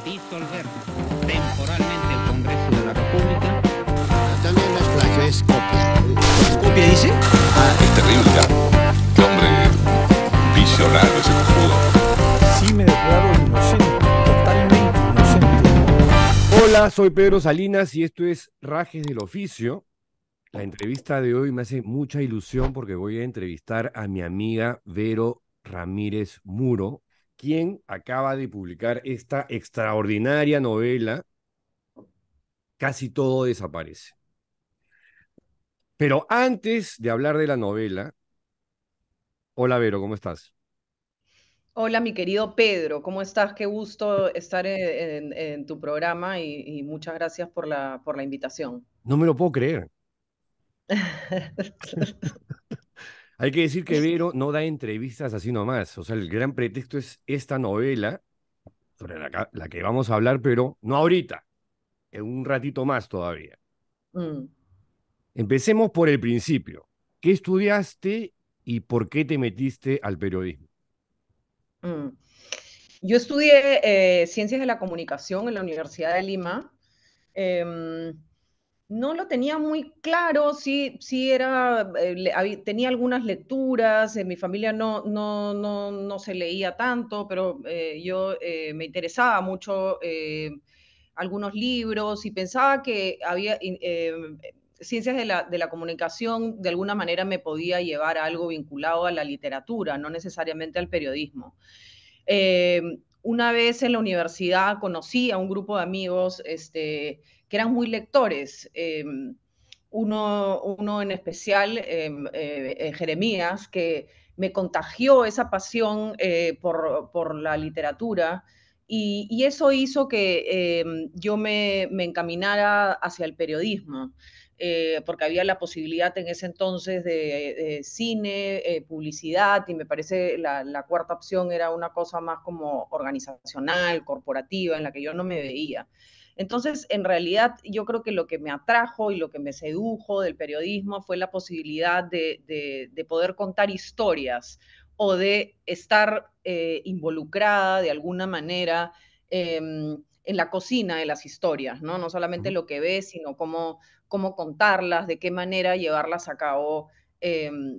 disolver temporalmente el Congreso de la República. También las plagio es copia. ¿Copia dice? Es terrible, ¿ah? Qué hombre visionario ese cojudo. Sí, me declaro inocente, totalmente inocente. Hola, soy Pedro Salinas y esto es Rajes del Oficio. La entrevista de hoy me hace mucha ilusión porque voy a entrevistar a mi amiga Vero Ramírez Muro, quien acaba de publicar esta extraordinaria novela, Casi todo desaparece. Pero antes de hablar de la novela, hola Vero, ¿cómo estás? Hola, mi querido Pedro, ¿cómo estás? Qué gusto estar en tu programa y muchas gracias por la invitación. No me lo puedo creer. Hay que decir que Vero no da entrevistas así nomás. O sea, el gran pretexto es esta novela sobre la que vamos a hablar, pero no ahorita, en un ratito más todavía. Mm, Empecemos por el principio. ¿Qué estudiaste y por qué te metiste al periodismo? mm. Yo estudié Ciencias de la Comunicación en la Universidad de Lima. Em, no lo tenía muy claro, sí era, tenía algunas lecturas, en mi familia no se leía tanto, pero yo me interesaba mucho algunos libros y pensaba que había ciencias de la comunicación de alguna manera me podía llevar a algo vinculado a la literatura, no necesariamente al periodismo. Eh, una vez en la universidad conocí a un grupo de amigos que eran muy lectores. Uno en especial, Jeremías, que me contagió esa pasión por la literatura y eso hizo que yo me encaminara hacia el periodismo. Porque había la posibilidad en ese entonces de cine, publicidad, y me parece la cuarta opción era una cosa más como organizacional, corporativa, en la que yo no me veía. Entonces, en realidad, yo creo que lo que me atrajo y lo que me sedujo del periodismo fue la posibilidad de poder contar historias o de estar involucrada de alguna manera en la cocina de las historias, ¿no? No solamente Ujú. lo que ves, sino cómo contarlas, de qué manera llevarlas a cabo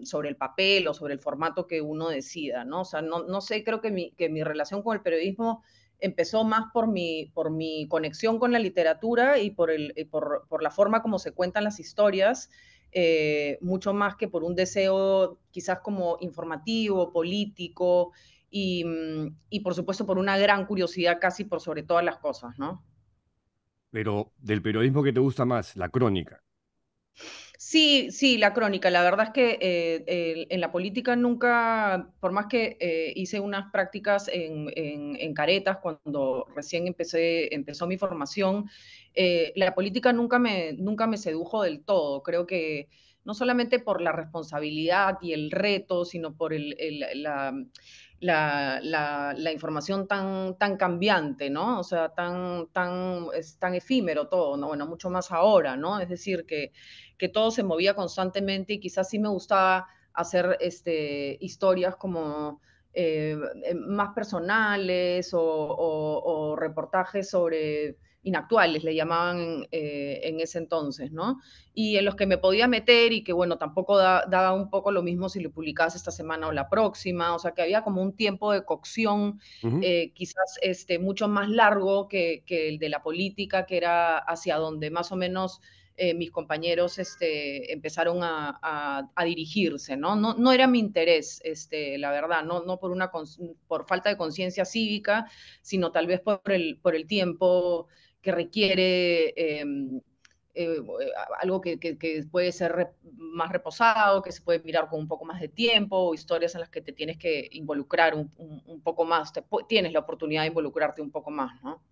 sobre el papel o sobre el formato que uno decida, ¿no? O sea, no sé, creo que mi relación con el periodismo empezó más por mi conexión con la literatura y por la forma como se cuentan las historias, mucho más que por un deseo quizás como informativo, político y por supuesto por una gran curiosidad casi por sobre todas las cosas, ¿no? Pero del periodismo que te gusta más, la crónica. Sí, sí, la crónica. La verdad es que en la política nunca, por más que hice unas prácticas en Caretas cuando recién empezó mi formación, la política nunca me sedujo del todo. Creo que no solamente por la responsabilidad y el reto, sino por la información tan cambiante, ¿no? O sea, es tan efímero todo, ¿no? Bueno, mucho más ahora, ¿no? Es decir, que todo se movía constantemente y quizás sí me gustaba hacer historias como más personales o reportajes sobre inactuales, le llamaban en ese entonces, ¿no? Y en los que me podía meter y que, bueno, tampoco daba un poco lo mismo si lo publicabas esta semana o la próxima, o sea, que había como un tiempo de cocción Ujú. quizás mucho más largo que el de la política, que era hacia donde más o menos mis compañeros empezaron a dirigirse, ¿no? No era mi interés, la verdad, no por falta de conciencia cívica, sino tal vez por el tiempo que requiere eh, algo que puede ser más reposado, que se puede mirar con un poco más de tiempo, o historias en las que te tienes que involucrar un poco más, tienes la oportunidad de involucrarte un poco más, ¿no?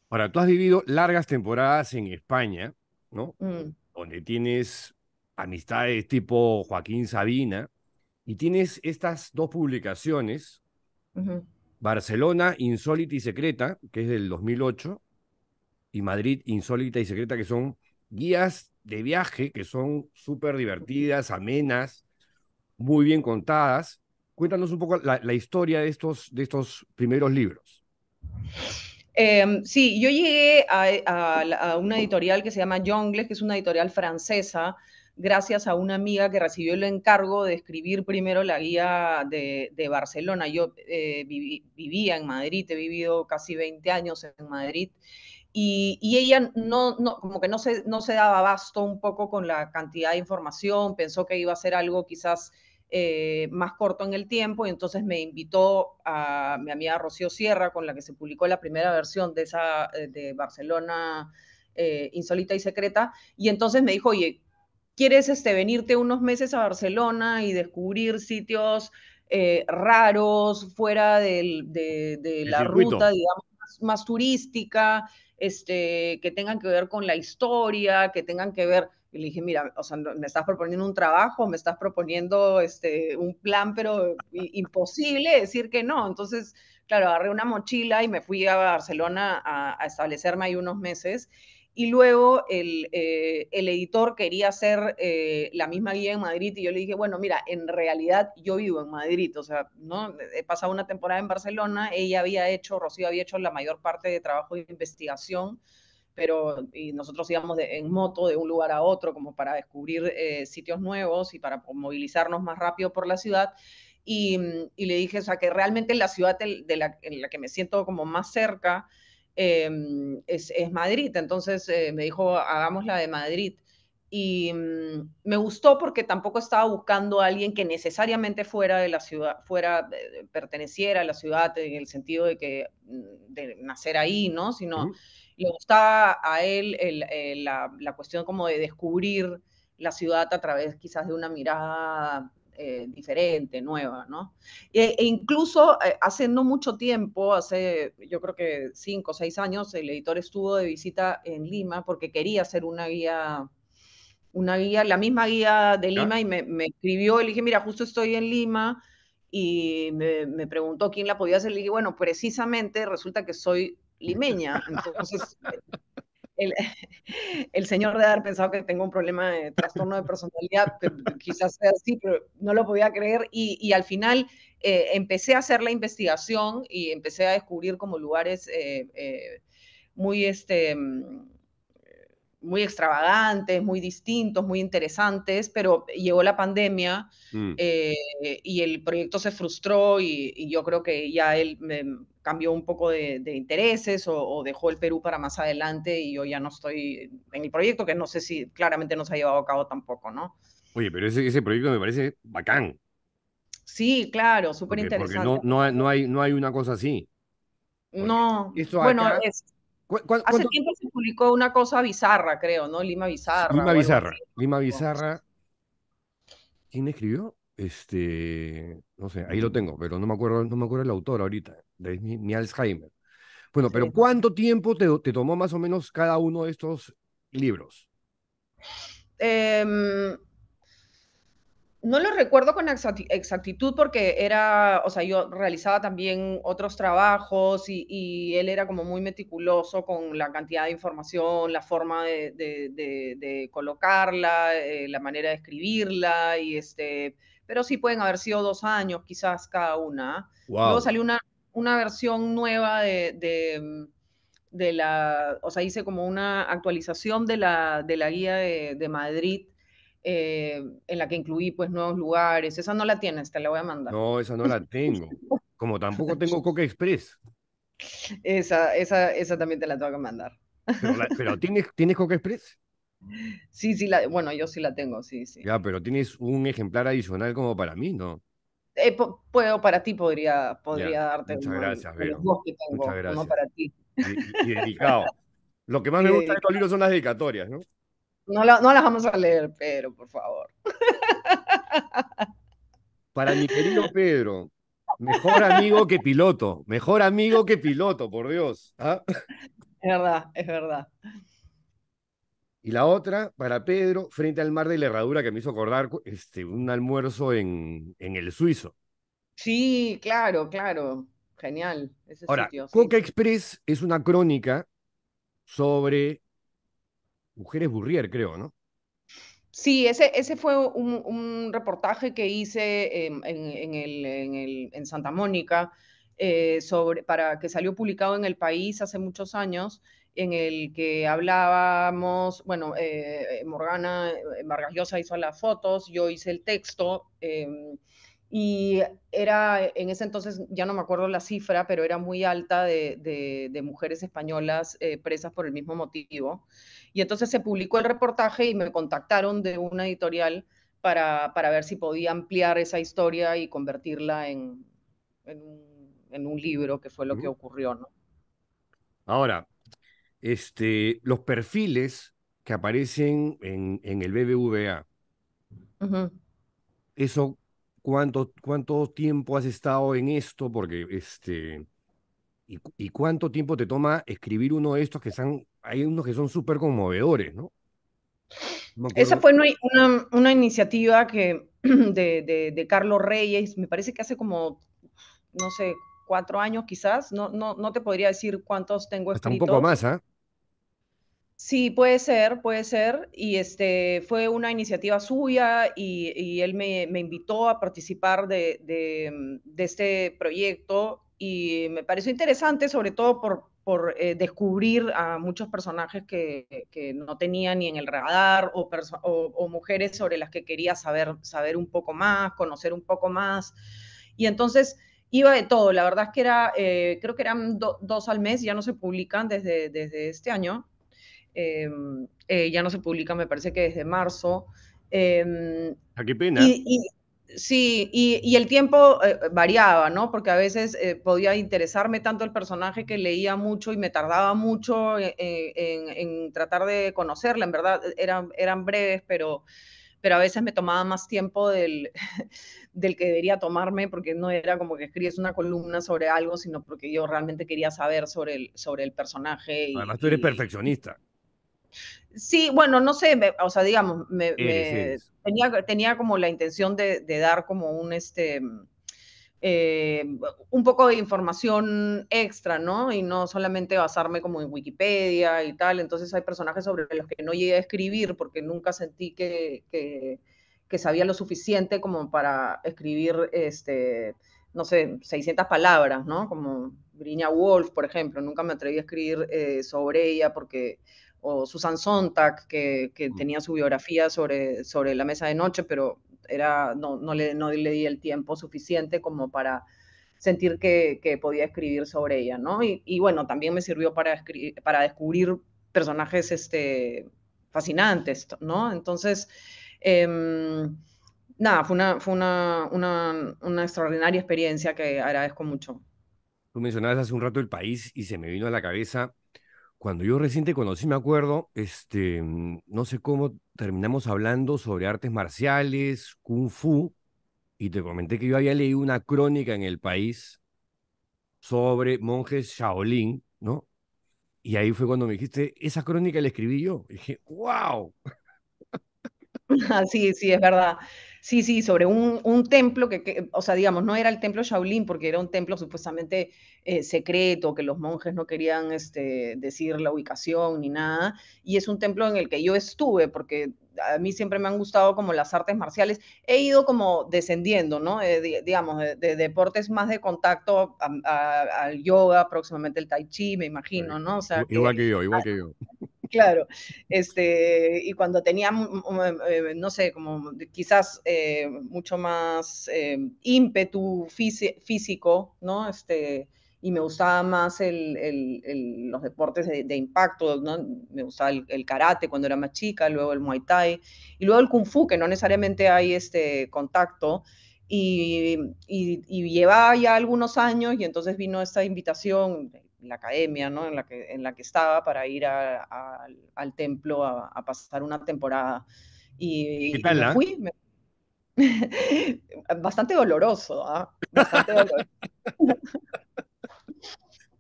Ahora, tú has vivido largas temporadas en España, ¿no? Mm, Donde tienes amistades tipo Joaquín Sabina y tienes estas dos publicaciones, ujú, Barcelona Insólita y Secreta, que es del 2008, y Madrid Insólita y Secreta, que son guías de viaje, que son súper divertidas, amenas, muy bien contadas. Cuéntanos un poco la historia de estos primeros libros. Sí, yo llegué a una editorial que se llama Jonglei, que es una editorial francesa, gracias a una amiga que recibió el encargo de escribir primero la guía de Barcelona. Yo vivía en Madrid, he vivido casi 20 años en Madrid, y ella como que no se daba abasto un poco con la cantidad de información, pensó que iba a ser algo quizás más corto en el tiempo, y entonces me invitó a mi amiga Rocío Sierra, con la que se publicó la primera versión de Barcelona Insólita y Secreta, y entonces me dijo, oye, ¿quieres venirte unos meses a Barcelona y descubrir sitios raros fuera de El la ruta, circuito. digamos, más turística, que tengan que ver con la historia, que tengan que ver? Y le dije, mira, o sea, me estás proponiendo un trabajo, me estás proponiendo un plan, pero imposible decir que no. Entonces, claro, agarré una mochila y me fui a Barcelona a establecerme ahí unos meses. Y luego el editor quería hacer la misma guía en Madrid, y yo le dije, bueno, mira, en realidad yo vivo en Madrid, o sea, ¿no? He pasado una temporada en Barcelona, Rocío había hecho la mayor parte de trabajo de investigación, y nosotros íbamos en moto de un lugar a otro como para descubrir sitios nuevos y para movilizarnos más rápido por la ciudad. Y le dije, o sea, que realmente la ciudad en la que me siento como más cerca es Madrid. Entonces me dijo, hagamos la de Madrid. Y me gustó porque tampoco estaba buscando a alguien que necesariamente fuera de la ciudad, perteneciera a la ciudad en el sentido de que de nacer ahí, ¿no? Sino Ujú. le gustaba a él la cuestión como de descubrir la ciudad a través quizás de una mirada diferente, nueva, ¿no? Incluso hace no mucho tiempo, hace yo creo que 5 o 6 años, el editor estuvo de visita en Lima porque quería hacer la misma guía de ¿Ya? Lima, y me escribió, y le dije, mira, justo estoy en Lima, y me preguntó quién la podía hacer. Le dije, bueno, precisamente resulta que soy limeña. Entonces el, el señor debe haber pensado que tengo un problema de trastorno de personalidad, que quizás sea así, pero no lo podía creer. Y al final empecé a hacer la investigación y empecé a descubrir como lugares muy, muy extravagantes, muy distintos, muy interesantes, pero llegó la pandemia Mm. eh, y el proyecto se frustró, y yo creo que ya él cambió un poco de intereses, o dejó el Perú para más adelante, y yo ya no estoy en el proyecto, que no sé si claramente no se ha llevado a cabo tampoco, ¿no? Oye, pero ese proyecto me parece bacán, Sí, claro, súper porque interesante. no hay una cosa así. Porque No, esto bueno, acá, hace ¿cuánto? tiempo se publicó una cosa bizarra, creo, ¿no? Lima Bizarra Lima o algo así. Bizarra. Lima Bizarra, ¿quién escribió? No sé, ahí lo tengo, pero no me acuerdo el autor ahorita. Es mi Alzheimer. Bueno, pero Sí. ¿cuánto tiempo te tomó más o menos cada uno de estos libros? Em, No lo recuerdo con exactitud porque o sea, yo realizaba también otros trabajos, y él era como muy meticuloso con la cantidad de información, la forma de colocarla, la manera de escribirla, pero sí pueden haber sido 2 años quizás cada una. Luego Wow. salió una versión nueva o sea, hice como una actualización de la guía de Madrid, en la que incluí pues nuevos lugares. Esa no la tienes, te la voy a mandar. No, esa no la tengo. Como tampoco tengo Coca Express. Esa también te la tengo que mandar. Pero ¿tienes Coca Express? Sí, sí, bueno, yo sí la tengo, sí, sí. Ya, pero tienes un ejemplar adicional como para mí, ¿no? Para ti podría Ya, darte muchas uno, gracias, de los Vero. dos que Muchas tengo, uno gracias. para ti. Y dedicado. Lo que más Sí, me gusta de estos libros son las dedicatorias, ¿no? no las vamos a leer, pero por favor. Para mi querido Pedro, mejor amigo que piloto, mejor amigo que piloto, por Dios. ¿Ah? Es verdad, es verdad. Y la otra, para Pedro, frente al mar de la herradura, que me hizo acordar un almuerzo en el Suizo. Sí, claro, claro. Genial, ese Ahora, sitio, sí. Coca Express es una crónica sobre mujeres Burrier, creo, ¿no? Sí, ese fue un reportaje que hice en Santa Mónica, para que salió publicado en El País hace muchos años, en el que hablábamos, bueno, Morgana Vargas Llosa hizo las fotos, yo hice el texto, y era, en ese entonces, ya no me acuerdo la cifra, pero era muy alta de mujeres españolas presas por el mismo motivo. Y entonces se publicó el reportaje y me contactaron de una editorial para ver si podía ampliar esa historia y convertirla en un libro, que fue lo que Ujú. ocurrió, ¿no? Ahora, los perfiles que aparecen en el BBVA, Ujú. eso, ¿cuánto tiempo has estado en esto? Porque, y cuánto tiempo te toma escribir uno de estos hay unos que son súper conmovedores, ¿no? No me Esa acuerdo. fue una iniciativa que, de Carlos Reyes, me parece que hace como, no sé, 4 años quizás, no te podría decir cuántos tengo Hasta un poco escritos. más, ¿ah? Sí, puede ser, y fue una iniciativa suya y él me invitó a participar de este proyecto y me pareció interesante, sobre todo por descubrir a muchos personajes que no tenía ni en el radar o mujeres sobre las que quería saber un poco más, conocer un poco más. Y entonces iba de todo, la verdad es que creo que eran dos al mes, ya no se publican desde este año. Ya no se publica, me parece que desde marzo. Eh, Ah, qué pena. y, sí, y el tiempo variaba, ¿no? Porque a veces podía interesarme tanto el personaje que leía mucho y me tardaba mucho en tratar de conocerla. En verdad, eran breves, pero a veces me tomaba más tiempo del que debería tomarme, porque no era como que escribes una columna sobre algo, sino porque yo realmente quería saber sobre el personaje Además, tú eres perfeccionista. sí, bueno, no sé, o sea, digamos, Eres. tenía como la intención de dar como eh, un poco de información extra, ¿no? Y no solamente basarme como en Wikipedia y tal. Entonces hay personajes sobre los que no llegué a escribir porque nunca sentí que sabía lo suficiente como para escribir, no sé, 600 palabras, ¿no? Como Virginia Woolf, por ejemplo. Nunca me atreví a escribir sobre ella porque o Susan Sontag, que tenía su biografía sobre la mesa de noche, pero no le di el tiempo suficiente como para sentir que podía escribir sobre ella, ¿no? Y bueno, también me sirvió para descubrir personajes fascinantes, ¿no? Entonces, nada, fue una extraordinaria experiencia que agradezco mucho. Tú mencionabas hace un rato el país y se me vino a la cabeza. Cuando yo recién te conocí, me acuerdo, no sé cómo terminamos hablando sobre artes marciales, kung fu, y te comenté que yo había leído una crónica en el país sobre monjes Shaolin, ¿no? Y ahí fue cuando me dijiste, esa crónica la escribí yo. Y dije, wow. Sí, sí, es verdad. Sí, sí, sobre un templo o sea, digamos, no era el templo Shaolin porque era un templo supuestamente secreto, que los monjes no querían decir la ubicación ni nada. Y es un templo en el que yo estuve porque a mí siempre me han gustado como las artes marciales. He ido como descendiendo, ¿no? Digamos, de deportes más de contacto al yoga, próximamente el tai chi, me imagino, ¿no? O sea, que Igual que yo, igual que yo. claro, y cuando tenía, no sé, como quizás mucho más ímpetu físico, ¿no? Y me gustaba más los deportes de impacto, ¿no? Me gustaba el karate cuando era más chica, luego el muay thai, y luego el kung fu, que no necesariamente hay este contacto, y llevaba ya algunos años, y entonces vino esta invitación, la academia, ¿no? En la que estaba para ir al templo a pasar una temporada. ¿Qué Y tal, me ah? fui, bastante doloroso, ¿ah? Bastante doloroso.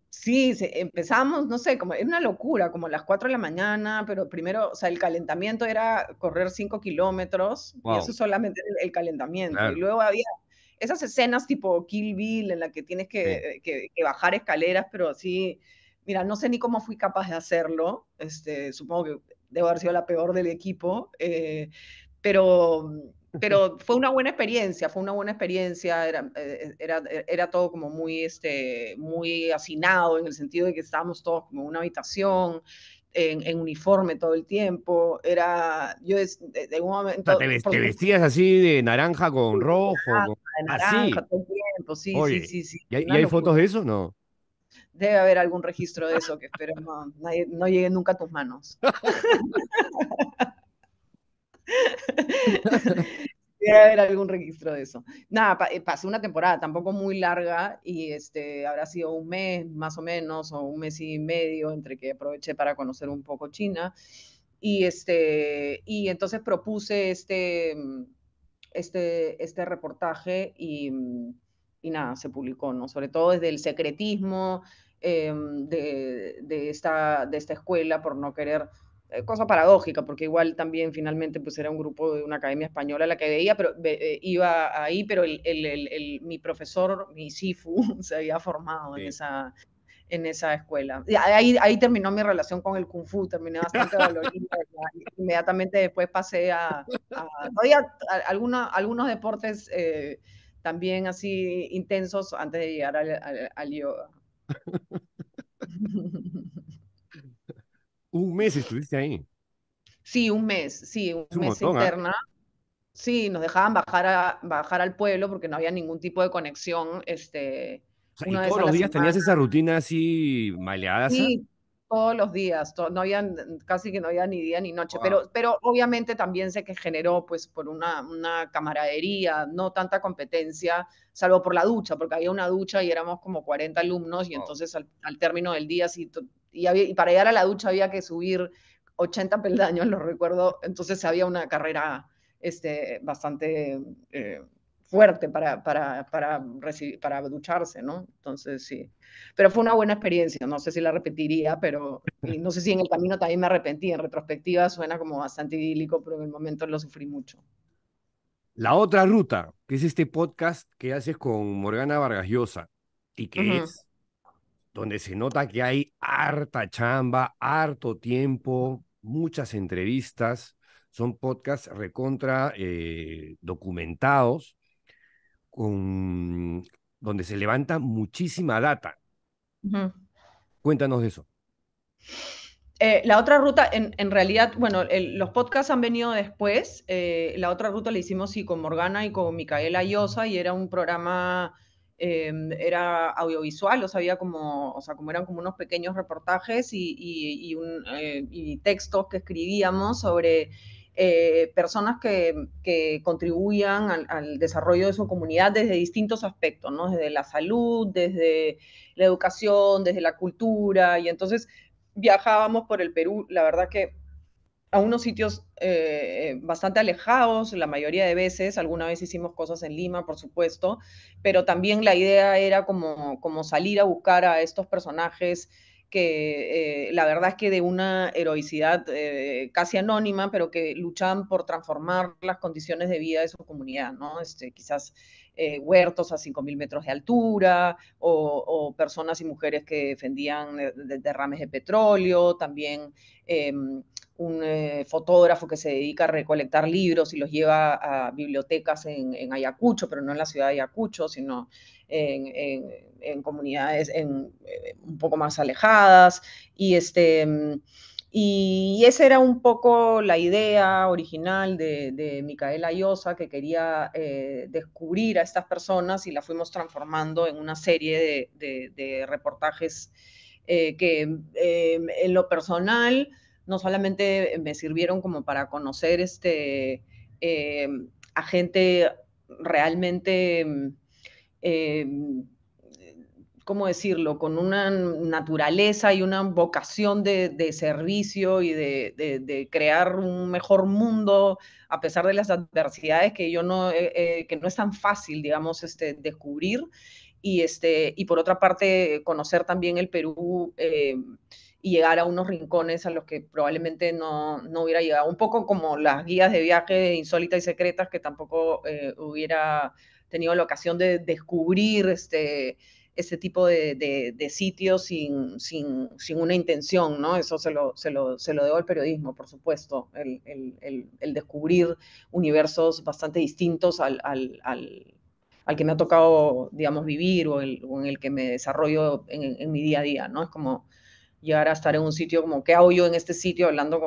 Sí, empezamos, no sé, como era una locura, como a las 4 de la mañana, pero primero, o sea, el calentamiento era correr 5 kilómetros, y eso Wow, es solamente el calentamiento. Y claro. luego había esas escenas tipo Kill Bill en la que tienes Sí. que bajar escaleras, pero así, mira, no sé ni cómo fui capaz de hacerlo, supongo que debo haber sido la peor del equipo, pero pero fue una buena experiencia, era todo como muy, muy hacinado en el sentido de que estábamos todos como en una habitación, en uniforme todo el tiempo, de un O sea, momento, por te supuesto, vestías así de naranja con rojo, de así. naranja todo el tiempo, sí, sí, Oye, sí, sí, y una hay fotos locura. de eso? No. Debe haber algún registro de eso que espero no llegue nunca a tus manos. Debe haber algún registro de eso. Nada, pasé una temporada tampoco muy larga y habrá sido un mes más o menos o un mes y medio entre que aproveché para conocer un poco China y entonces propuse este reportaje y nada, se publicó, ¿no? Sobre todo desde el secretismo de esta escuela por no querer cosa paradójica, porque igual también finalmente pues era un grupo de una academia española la que veía, pero iba ahí, pero mi profesor, mi Sifu, se había formado Sí. en esa escuela. Y ahí terminó mi relación con el Kung Fu, terminé bastante dolorida. Inmediatamente después pasé todavía algunos deportes también así intensos antes de llegar al yoga. Un mes estuviste ahí. Sí, un Es un mes montón, ¿ah? interna. Sí, nos dejaban bajar al pueblo porque no había ningún tipo de conexión, O sea, y una vez todos a los la días tenías semana. esa rutina así maleada. Sí, todos los días, no había, casi que no había ni día ni noche, Wow. pero obviamente también sé que generó pues por una camaradería, no tanta competencia, salvo por la ducha, porque había una ducha y éramos como 40 alumnos y Wow. entonces al término del día, sí, y para llegar a la ducha había que subir 80 peldaños, lo recuerdo, entonces había una carrera bastante fuerte para ducharse, ¿no? Entonces sí. Pero fue una buena experiencia, no sé si la repetiría, y no sé si en el camino también me arrepentí, en retrospectiva suena como bastante idílico, pero en el momento lo sufrí mucho. La otra ruta, que es este podcast que haces con Morgana Vargas Llosa y Uh que -huh, es donde se nota que hay harta chamba, harto tiempo, muchas entrevistas, son podcasts recontra documentados, con, donde se levanta muchísima data. uh -huh. Cuéntanos de eso. La otra ruta, en realidad, bueno, los podcasts han venido después. La otra ruta la hicimos sí con Morgana y con Micaela Llosa y era un programa, era audiovisual, o sea, como eran como unos pequeños reportajes y textos que escribíamos sobre personas que contribuían al desarrollo de su comunidad desde distintos aspectos, ¿no? Desde la salud, desde la educación, desde la cultura, y entonces viajábamos por el Perú, la verdad que a unos sitios bastante alejados, la mayoría de veces, alguna vez hicimos cosas en Lima, por supuesto, pero también la idea era como salir a buscar a estos personajes que la verdad es que de una heroicidad casi anónima, pero que luchaban por transformar las condiciones de vida de su comunidad, ¿no? Quizás huertos a 5.000 metros de altura, o personas y mujeres que defendían derrames de petróleo, también un fotógrafo que se dedica a recolectar libros y los lleva a bibliotecas en Ayacucho, pero no en la ciudad de Ayacucho, sino en comunidades un poco más alejadas. Y esa era un poco la idea original de Micaela Llosa, que quería descubrir a estas personas y la fuimos transformando en una serie de reportajes que en lo personal no solamente me sirvieron como para conocer eh, a gente realmente, eh, ¿cómo decirlo?, con una naturaleza y una vocación de servicio y de crear un mejor mundo a pesar de las adversidades que no es tan fácil, digamos, descubrir. Y por otra parte, conocer también el Perú y llegar a unos rincones a los que probablemente no hubiera llegado. Un poco como las guías de viaje insólitas y secretas que tampoco hubiera tenido la ocasión de descubrir ese tipo de sitios sin una intención, ¿no? Eso se lo debo al periodismo, por supuesto, el descubrir universos bastante distintos al que me ha tocado, digamos, vivir o en el que me desarrollo en mi día a día, ¿no? Es como llegar a estar en un sitio como, ¿qué hago yo en este sitio hablando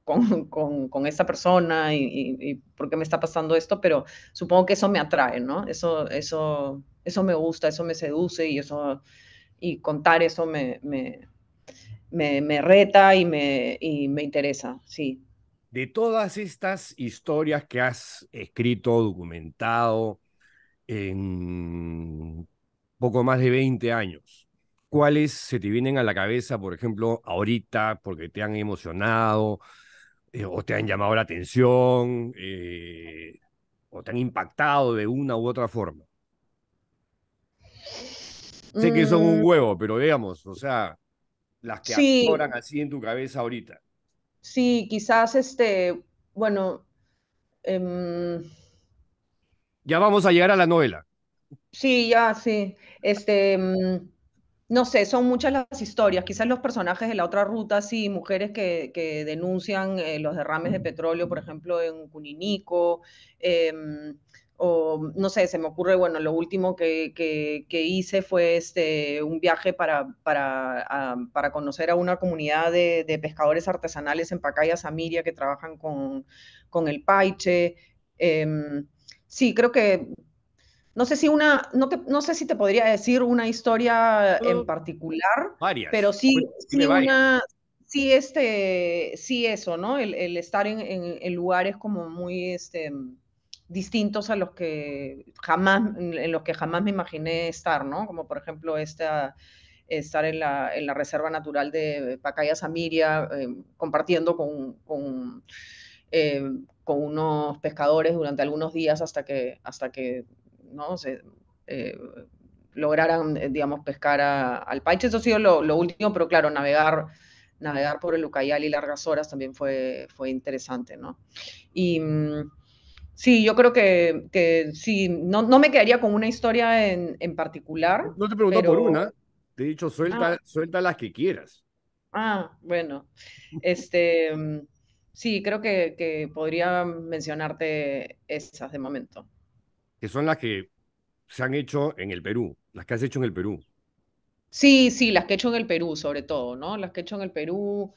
con esta persona y por qué me está pasando esto? Pero supongo que eso me atrae, ¿no? Eso me gusta, eso me seduce y contar eso me reta y me interesa, sí. De todas estas historias que has escrito, documentado en poco más de 20 años, ¿cuáles se te vienen a la cabeza, por ejemplo, ahorita, porque te han emocionado o te han llamado la atención o te han impactado de una u otra forma? Sé que son un Mm, huevo, pero digamos, o sea, las que sí, afloran así en tu cabeza ahorita. sí, quizás bueno, em, Ya vamos a llegar a la novela. sí, ya, sí. No sé, son muchas las historias. Quizás los personajes de la otra ruta, sí, mujeres que denuncian los derrames de petróleo, por ejemplo, en Cuninico, o no sé, se me ocurre, bueno, lo último que hice fue un viaje para conocer a una comunidad de pescadores artesanales en Pacaya Samiria que trabajan con el paiche. Sí, creo que no sé si te podría decir una historia en No, particular, pero varias. sí, Dime sí varias. sí eso, ¿no? El estar en lugares como muy distintos a los que en los que jamás me imaginé estar, ¿no? Como por ejemplo estar en la Reserva Natural de Pacaya Samiria, compartiendo con unos pescadores durante algunos días hasta que ¿no? Eh, lograran, digamos, pescar al paiche. Eso ha sido lo último, pero claro, navegar por el Ucayali largas horas también fue interesante, ¿no? Y sí, yo creo que sí, no me quedaría con una historia en particular, No te he preguntado por pero... una. Te he dicho, Ah, suelta las que quieras. bueno. Este, mm, sí, creo que podría mencionarte esas de momento. Que son las que se han hecho en el Perú, las que has hecho en el Perú. Sí, sí, las que he hecho en el Perú, sobre todo, ¿no? Las que he hecho en el Perú.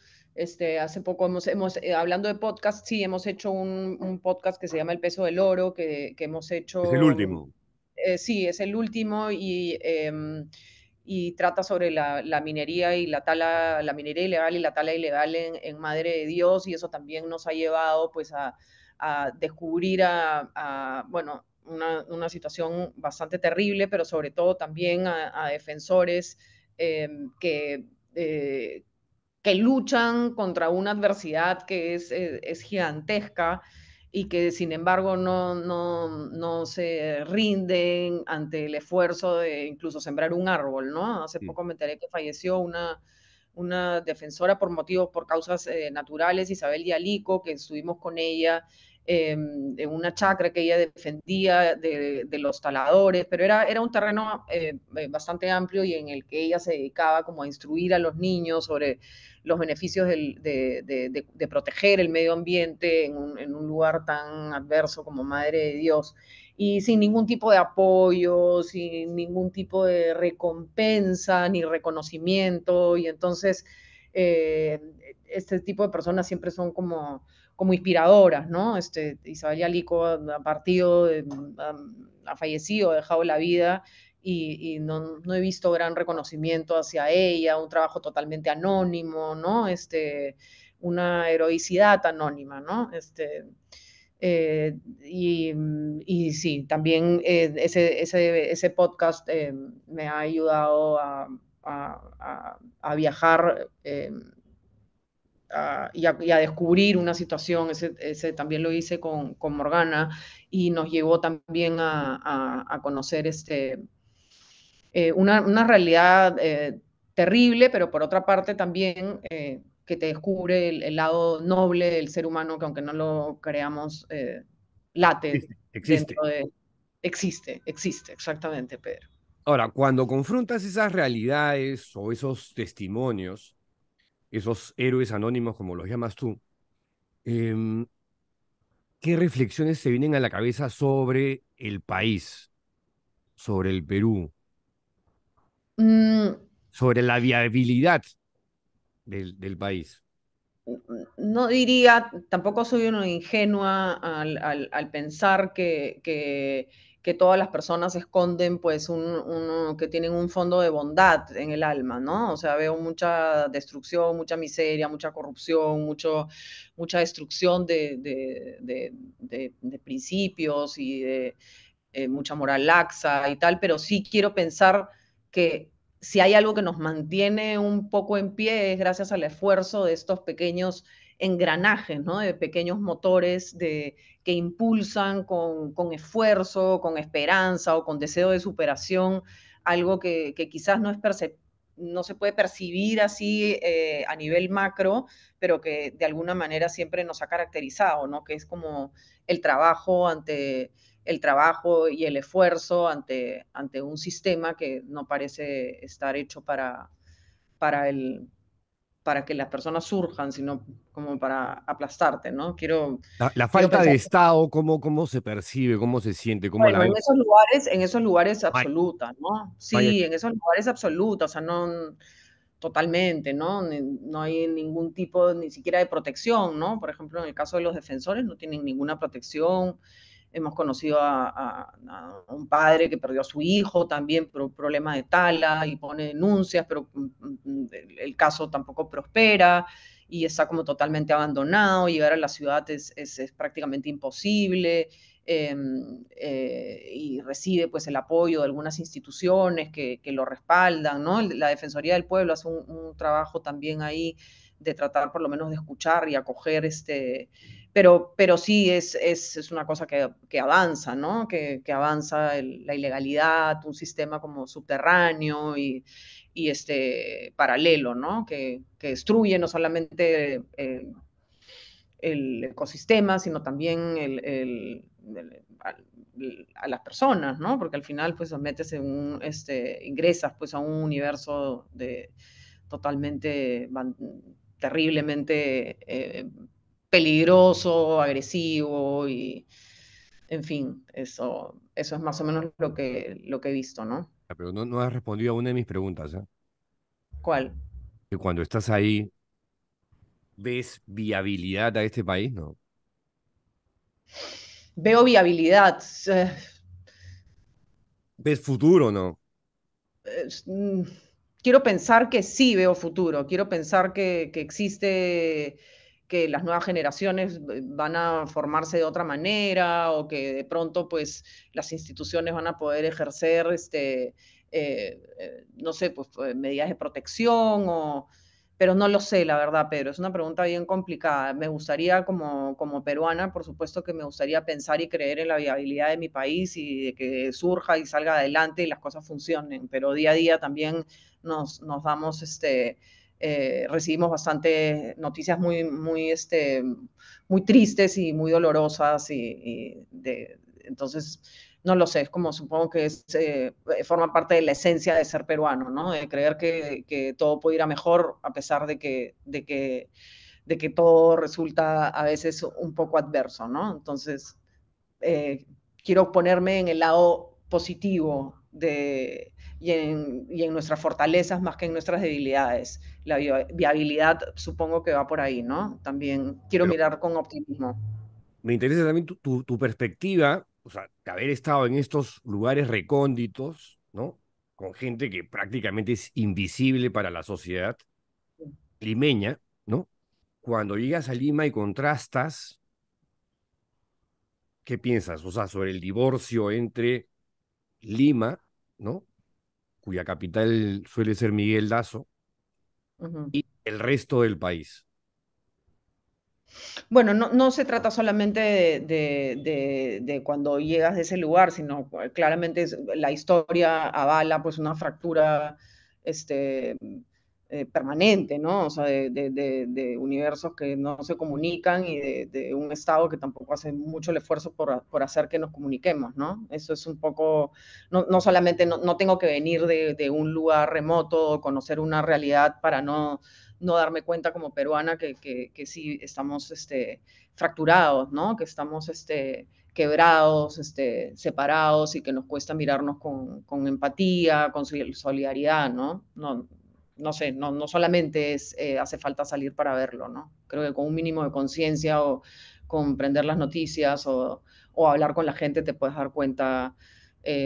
Hace poco hablando de podcast, sí, hemos hecho un podcast que se llama El peso del oro, que hemos Es el hecho, último. sí, es el último y trata sobre la minería y la minería ilegal y la tala ilegal en Madre de Dios, y eso también nos ha llevado pues a descubrir bueno, una situación bastante terrible, pero sobre todo también a defensores eh, que, eh, que luchan contra una adversidad que es gigantesca y que sin embargo no se rinden ante el esfuerzo de incluso sembrar un árbol, ¿no? Hace Mm. poco me enteré que falleció una defensora por causas naturales, Isabel Dialico, que estuvimos con ella en una chacra que ella defendía de los taladores, pero era un terreno bastante amplio y en el que ella se dedicaba como a instruir a los niños sobre los beneficios de proteger el medio ambiente en un lugar tan adverso como Madre de Dios, y sin ningún tipo de apoyo, sin ningún tipo de recompensa ni reconocimiento, y entonces este tipo de personas siempre son como inspiradoras, ¿no? Isabel Yalico ha partido, ha fallecido, ha dejado la vida y no he visto gran reconocimiento hacia ella, un trabajo totalmente anónimo, ¿no? Una heroicidad anónima, ¿no? Y sí, también ese podcast me ha ayudado a viajar y a descubrir una situación. Ese también lo hice con Morgana y nos llevó también a conocer una realidad terrible, pero por otra parte también que te descubre el lado noble del ser humano, que aunque no lo creamos, late Existe, existe. dentro de... Existe, exactamente, Pedro. Ahora, cuando confrontas esas realidades o esos testimonios, esos héroes anónimos como los llamas tú, em, ¿qué reflexiones te vienen a la cabeza sobre el país, sobre el Perú, Mm, sobre la viabilidad del país? no diría, tampoco soy una ingenua al pensar que todas las personas esconden pues que tienen un fondo de bondad en el alma, ¿no? O sea, veo mucha destrucción, mucha miseria, mucha corrupción, mucha destrucción de principios y de mucha moral laxa y tal, pero sí quiero pensar que si hay algo que nos mantiene un poco en pie es gracias al esfuerzo de estos pequeños engranajes, ¿no? De pequeños motores que impulsan con esfuerzo, con esperanza o con deseo de superación, algo que quizás no se puede percibir así a nivel macro, pero que de alguna manera siempre nos ha caracterizado, ¿no? Que es como el trabajo el trabajo y el esfuerzo ante un sistema que no parece estar hecho para, el, para que las personas surjan, sino como para aplastarte, ¿no? La Quiero falta de pensar, Estado, ¿cómo se percibe, cómo se siente, cómo la bueno, ves? en esos lugares Vaya, absoluta, ¿no? vaya, Sí, en esos lugares absoluta, o sea, no totalmente, ¿no? No hay ningún tipo, ni siquiera de protección, ¿no? Por ejemplo, en el caso de los defensores, no tienen ninguna protección. Hemos conocido a un padre que perdió a su hijo también por un problema de tala y pone denuncias, pero el caso tampoco prospera y está como totalmente abandonado. Llegar a la ciudad es prácticamente imposible. Y recibe pues el apoyo de algunas instituciones que lo respaldan, ¿no? La Defensoría del Pueblo hace un trabajo también ahí de tratar por lo menos de escuchar y acoger pero sí es una cosa que avanza, ¿no? Que avanza la ilegalidad, un sistema como subterráneo y paralelo, ¿no? Que destruye no solamente el ecosistema, sino también a las personas, ¿no? Porque al final, pues, metes ingresas, pues, a un universo totalmente, terriblemente peligroso, agresivo y, en fin, eso es más o menos lo que he visto, ¿no? pero no has respondido a una de mis preguntas, ¿eh? ¿Cuál? Que cuando estás ahí, ¿ves viabilidad a este país? ¿No? Veo viabilidad. ¿Ves futuro? ¿No? Mm, quiero pensar que sí veo futuro, quiero pensar que existe, que las nuevas generaciones van a formarse de otra manera o que de pronto pues las instituciones van a poder ejercer no sé, pues medidas de protección pero no lo sé, la verdad, Pedro. Es una pregunta bien complicada. Me gustaría, como peruana, por supuesto que me gustaría pensar y creer en la viabilidad de mi país y de que surja y salga adelante y las cosas funcionen, pero día a día también nos damos, recibimos bastante noticias muy tristes y muy dolorosas entonces no lo sé, es como supongo que forma parte de la esencia de ser peruano, ¿no? De creer que todo puede ir a mejor a pesar de que todo resulta a veces un poco adverso, ¿no? Entonces, quiero ponerme en el lado positivo y en nuestras fortalezas más que en nuestras debilidades. La viabilidad supongo que va por ahí, ¿no? También quiero Pero mirar con optimismo. me interesa también tu perspectiva, o sea, de haber estado en estos lugares recónditos, ¿no? Con gente que prácticamente es invisible para la sociedad limeña, ¿no? Cuando llegas a Lima y contrastas, ¿qué piensas? O sea, sobre el divorcio entre Lima, ¿no? Cuya capital suele ser Miguel Dazo, Ujú. y el resto del país. Bueno, no se trata solamente de cuando llegas de ese lugar, sino claramente la historia avala pues una fractura este, permanente, ¿no? O sea, de universos que no se comunican y de un Estado que tampoco hace mucho el esfuerzo por hacer que nos comuniquemos, ¿no? Eso es un poco, no solamente, no tengo que venir de un lugar remoto o conocer una realidad para no darme cuenta como peruana que sí estamos fracturados, ¿no? Que estamos quebrados, separados y que nos cuesta mirarnos con empatía, con solidaridad, ¿no? No sé, no solamente hace falta salir para verlo, ¿no? Creo que con un mínimo de conciencia o comprender las noticias o hablar con la gente te puedes dar cuenta,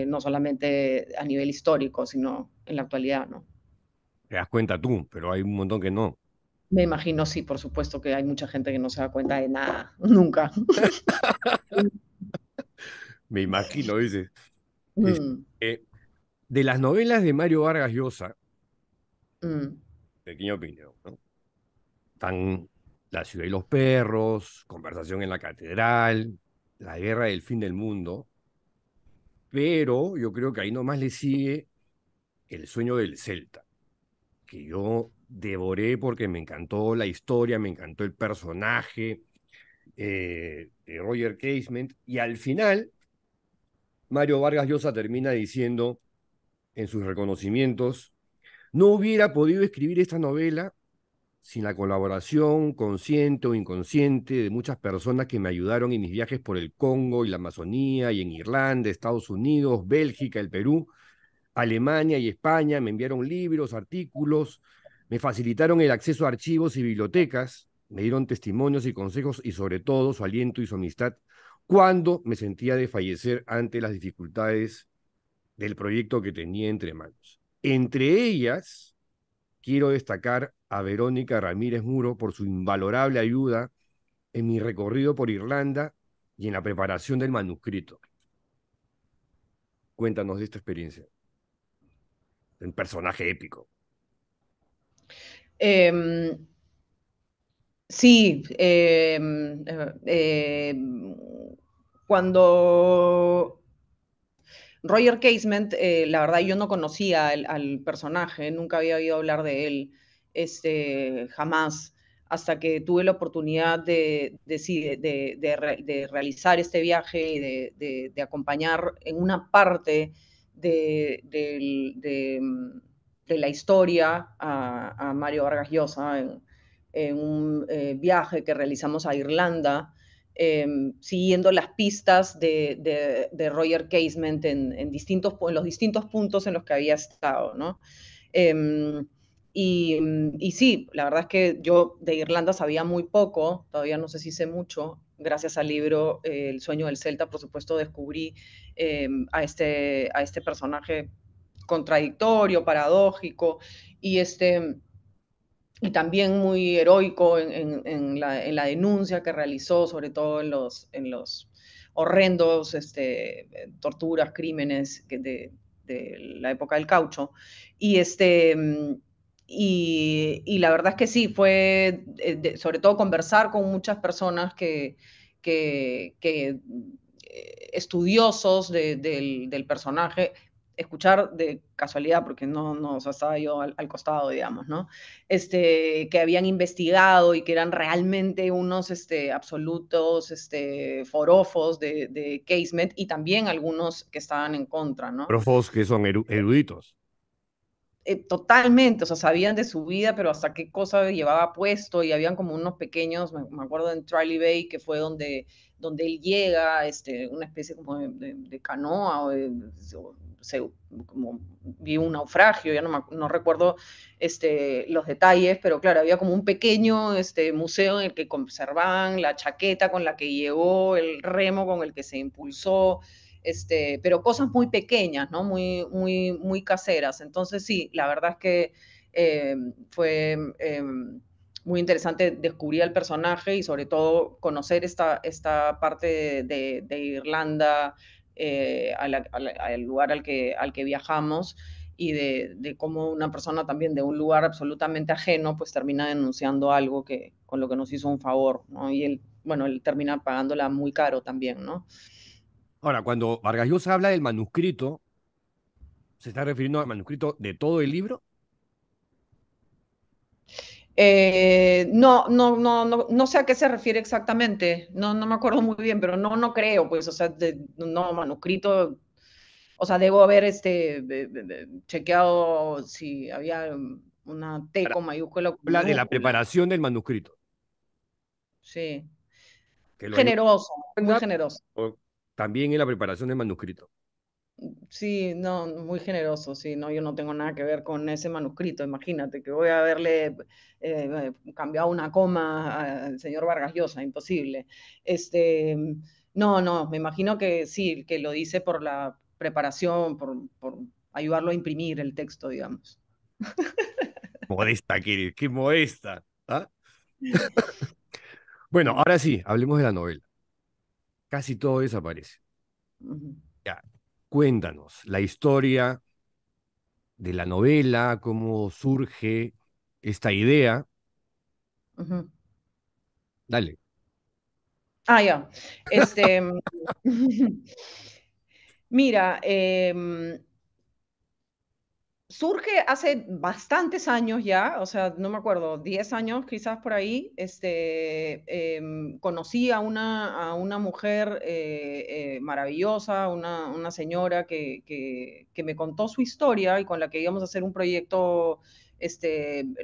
no solamente a nivel histórico, sino en la actualidad, ¿no? Te das cuenta tú, pero hay un montón que no. Me imagino, sí, por supuesto que hay mucha gente que no se da cuenta de nada, nunca. Me imagino, dices. Es- Mm, eh, de las novelas de Mario Vargas Llosa, mm. pequeña opinión, ¿no? Están La ciudad y los perros, Conversación en la catedral, La guerra del fin del mundo, pero yo creo que ahí nomás le sigue El sueño del Celta, que yo devoré porque me encantó la historia, me encantó el personaje de Roger Casement, y al final Mario Vargas Llosa termina diciendo en sus reconocimientos: no hubiera podido escribir esta novela sin la colaboración consciente o inconsciente de muchas personas que me ayudaron en mis viajes por el Congo y la Amazonía y en Irlanda, Estados Unidos, Bélgica, el Perú, Alemania y España. Me enviaron libros, artículos, me facilitaron el acceso a archivos y bibliotecas, me dieron testimonios y consejos y sobre todo su aliento y su amistad cuando me sentía de fallecer ante las dificultades del proyecto que tenía entre manos. Entre ellas, quiero destacar a Verónica Ramírez Muro por su invalorable ayuda en mi recorrido por Irlanda y en la preparación del manuscrito. Cuéntanos de esta experiencia. Un personaje épico. Eh, sí, cuando Roger Casement, la verdad yo no conocía al personaje, nunca había oído hablar de él, jamás, hasta que tuve la oportunidad de realizar este viaje y de acompañar en una parte de la historia a Mario Vargas Llosa en un viaje que realizamos a Irlanda, siguiendo las pistas de Roger Casement en los distintos puntos en los que había estado, ¿no? Eh, y sí, la verdad es que yo de Irlanda sabía muy poco, todavía no sé si sé mucho. Gracias al libro El sueño del Celta, por supuesto, descubrí a este personaje contradictorio, paradójico y y también muy heroico en la denuncia que realizó, sobre todo en los horrendos torturas, crímenes de la época del caucho. Y, y la verdad es que sí, fue sobre todo conversar con muchas personas que estudiosos del personaje, escuchar de casualidad, porque o sea, estaba yo al costado, digamos, ¿no? Que habían investigado y que eran realmente unos absolutos forofos de Casement y también algunos que estaban en contra, ¿no? Profos que son eruditos. Totalmente, o sea, sabían de su vida, pero hasta qué cosa llevaba puesto y habían como unos pequeños, me acuerdo en Charlie Bay, que fue donde él llega, una especie como de canoa como vi un naufragio, ya no recuerdo los detalles, pero claro, había como un pequeño museo en el que conservaban la chaqueta con la que llegó, el remo con el que se impulsó, pero cosas muy pequeñas, ¿no? Muy caseras. Entonces, sí, la verdad es que fue muy interesante descubrir al personaje y sobre todo conocer esta parte de Irlanda, al lugar al que viajamos y de cómo una persona también de un lugar absolutamente ajeno pues termina denunciando algo con lo que nos hizo un favor, ¿no? Y él termina pagándola muy caro también, ¿no? Ahora, cuando Vargas Llosa habla del manuscrito, ¿se está refiriendo al manuscrito de todo el libro? No sé a qué se refiere exactamente. No me acuerdo muy bien, pero no creo, pues, o sea, no, manuscrito. O sea, debo haber chequeado si había una T Para- con mayúscula o con Habla de la minúscula. preparación del manuscrito, Sí. que lo ayuda Generoso, muy generoso. o también en la preparación del manuscrito. Sí, no, muy generoso, sí, no, yo no tengo nada que ver con ese manuscrito, imagínate que voy a haberle cambiado una coma al señor Vargas Llosa, imposible. Este, no, me imagino que sí, que lo dice por la preparación, por ayudarlo a imprimir el texto, digamos. Modesta, qué modesta. ¿Ah? Bueno, ahora sí, hablemos de la novela. Casi todo desaparece. Ujú, Ya, cuéntanos la historia de la novela, cómo surge esta idea. ujú. Dale. Ya. Este, mira, surge hace bastantes años ya, o sea, no me acuerdo, 10 años quizás por ahí. Conocí a una mujer maravillosa, una señora que me contó su historia y con la que íbamos a hacer un proyecto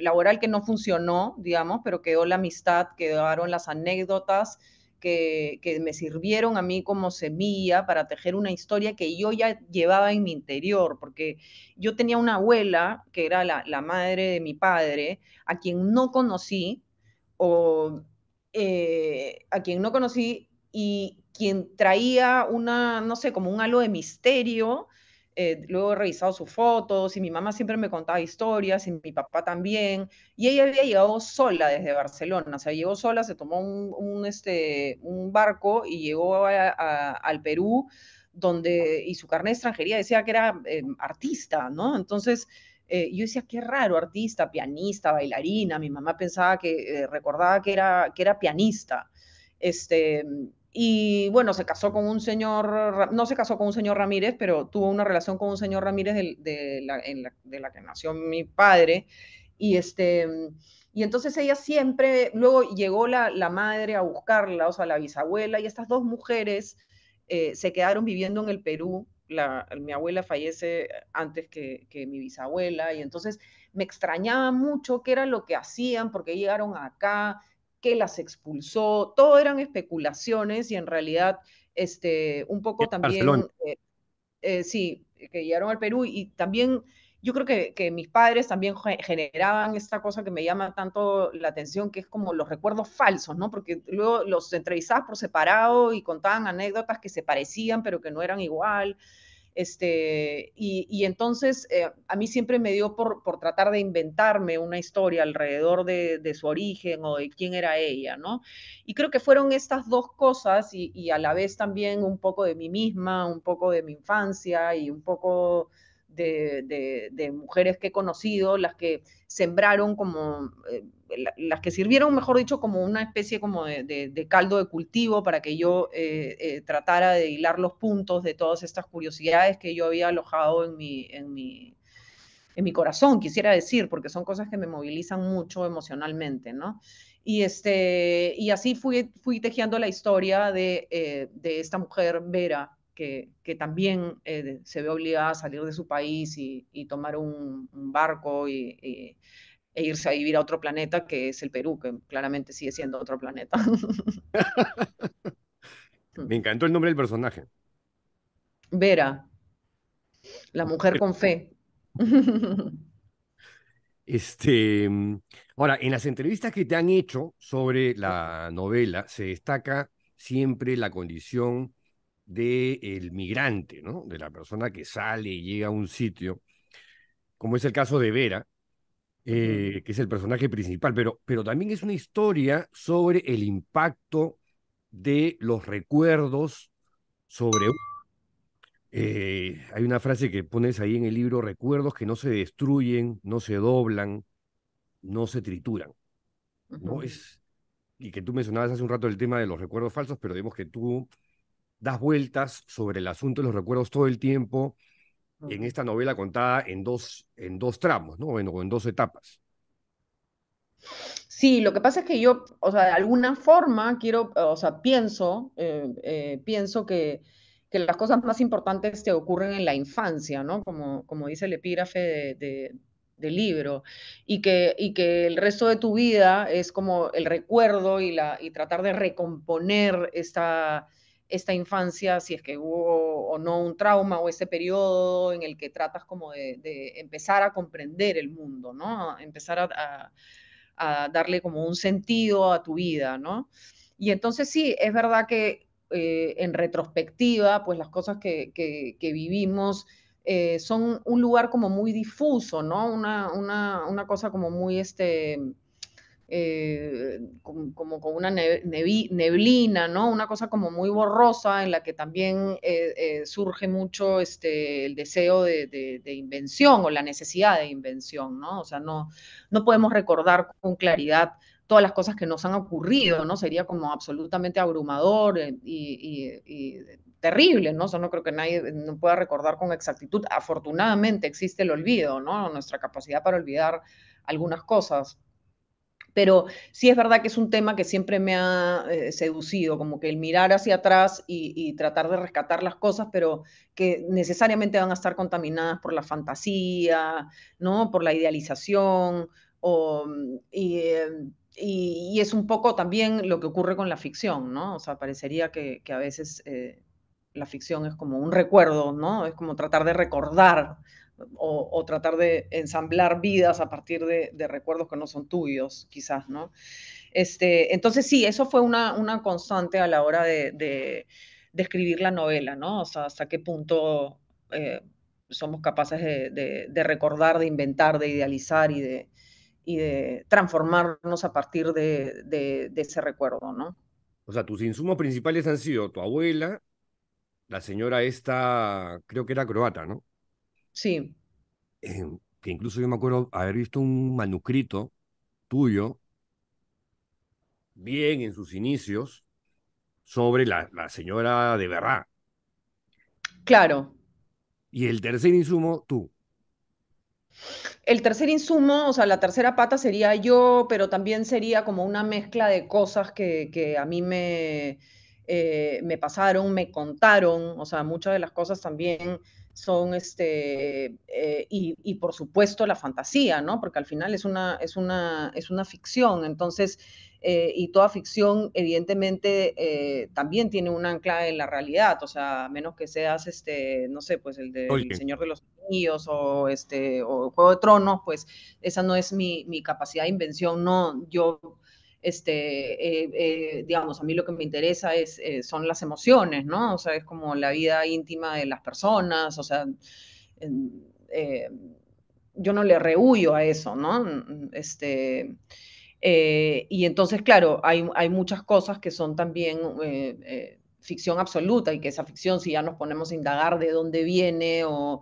laboral que no funcionó, digamos, pero quedó la amistad, quedaron las anécdotas que me sirvieron a mí como semilla para tejer una historia que yo ya llevaba en mi interior, porque yo tenía una abuela que era la madre de mi padre, a quien no conocí, o a quien no conocí y quien traía una, no sé, como un halo de misterio. Luego he revisado sus fotos y mi mamá siempre me contaba historias y mi papá también. Y ella había llegado sola desde Barcelona, o sea, llegó sola, se tomó un barco y llegó al Perú y su carnet de extranjería decía que era artista, ¿no? Entonces, yo decía, qué raro, artista, pianista, bailarina. Mi mamá pensaba recordaba que era pianista. Este, y bueno, se casó con un señor, no se casó con un señor Ramírez, pero tuvo una relación con un señor Ramírez de la que nació mi padre. Y, y entonces ella siempre, luego llegó la madre a buscarla, o sea, la bisabuela, y estas dos mujeres se quedaron viviendo en el Perú. Mi abuela fallece antes que mi bisabuela, y entonces me extrañaba mucho qué era lo que hacían, porque llegaron acá, qué las expulsó. Todo eran especulaciones y en realidad un poco Barcelona. también, sí, que llegaron al Perú. Y también yo creo que mis padres también generaban esta cosa que me llama tanto la atención, que es como los recuerdos falsos, ¿no? Porque luego los entrevistabas por separado y contaban anécdotas que se parecían, pero que no eran igual. Y entonces a mí siempre me dio por tratar de inventarme una historia alrededor de su origen o de quién era ella, ¿no? Y creo que fueron estas dos cosas y a la vez también un poco de mí misma, un poco de mi infancia y un poco de mujeres que he conocido, las que sembraron como, las que sirvieron, mejor dicho, como una especie como de caldo de cultivo para que yo tratara de hilar los puntos de todas estas curiosidades que yo había alojado en mi corazón, quisiera decir, porque son cosas que me movilizan mucho emocionalmente, ¿no? Y así fui tejiendo la historia de esta mujer, Vera, que también se ve obligada a salir de su país y tomar un barco e irse a vivir a otro planeta, que es el Perú, que claramente sigue siendo otro planeta. Me encantó el nombre del personaje. Vera, la mujer con fe. Este, ahora, en las entrevistas que te han hecho sobre la novela, se destaca siempre la condición del migrante, ¿no? De la persona que sale y llega a un sitio, como es el caso de Vera, que es el personaje principal, pero también es una historia sobre el impacto de los recuerdos sobre... hay una frase que pones ahí en el libro, recuerdos que no se destruyen, no se doblan, no se trituran, ¿no? Y que tú mencionabas hace un rato el tema de los recuerdos falsos, pero vemos que tú das vueltas sobre el asunto de los recuerdos todo el tiempo en esta novela contada en dos tramos, ¿no? O en dos etapas. Sí, lo que pasa es que yo, o sea, de alguna forma quiero, o sea, pienso que las cosas más importantes te ocurren en la infancia, ¿no? Como dice el epígrafe del libro, y que el resto de tu vida es como el recuerdo y tratar de recomponer esta infancia, si es que hubo o no un trauma o ese periodo en el que tratas como de empezar a comprender el mundo, ¿no? Empezar a darle como un sentido a tu vida, ¿no? Y entonces sí, es verdad que en retrospectiva, pues las cosas que vivimos son un lugar como muy difuso, ¿no? Una cosa como muy, como con una neblina, ¿no? Una cosa como muy borrosa en la que también surge mucho el deseo de invención o la necesidad de invención, ¿no? O sea, no podemos recordar con claridad todas las cosas que nos han ocurrido, ¿no? Sería como absolutamente abrumador y terrible, ¿no? O sea, no creo que nadie no pueda recordar con exactitud. Afortunadamente existe el olvido, ¿no? Nuestra capacidad para olvidar algunas cosas. Pero sí es verdad que es un tema que siempre me ha seducido, como que el mirar hacia atrás y tratar de rescatar las cosas, pero que necesariamente van a estar contaminadas por la fantasía, ¿no? Por la idealización, o, y es un poco también lo que ocurre con la ficción, ¿no? O sea, parecería que a veces la ficción es como un recuerdo, ¿no? Es como tratar de recordar o tratar de ensamblar vidas a partir de recuerdos que no son tuyos, quizás, ¿no? Entonces sí, eso fue una constante a la hora de escribir la novela, ¿no? O sea, hasta qué punto somos capaces de recordar, de inventar, de idealizar y de transformarnos a partir de ese recuerdo, ¿no? O sea, tus insumos principales han sido tu abuela, la señora esta, creo que era croata, ¿no? Sí, Eh, que incluso yo me acuerdo haber visto un manuscrito tuyo, bien en sus inicios, sobre la señora de verdad. claro. Y el tercer insumo, tú. El tercer insumo, o sea, la tercera pata sería yo, pero también sería como una mezcla de cosas que a mí me pasaron, me contaron, o sea, muchas de las cosas también son, y por supuesto la fantasía, ¿no? Porque al final es una ficción, entonces, y toda ficción evidentemente también tiene un ancla en la realidad, o sea, a menos que seas, no sé, pues el del Oye, Señor de los Anillos o Juego de Tronos, pues esa no es mi capacidad de invención, no, yo digamos, a mí lo que me interesa son las emociones, ¿no? O sea, es como la vida íntima de las personas, o sea, eh, yo no le rehuyo a eso, ¿no? Y entonces, claro, hay muchas cosas que son también ficción absoluta y que esa ficción, si ya nos ponemos a indagar de dónde viene o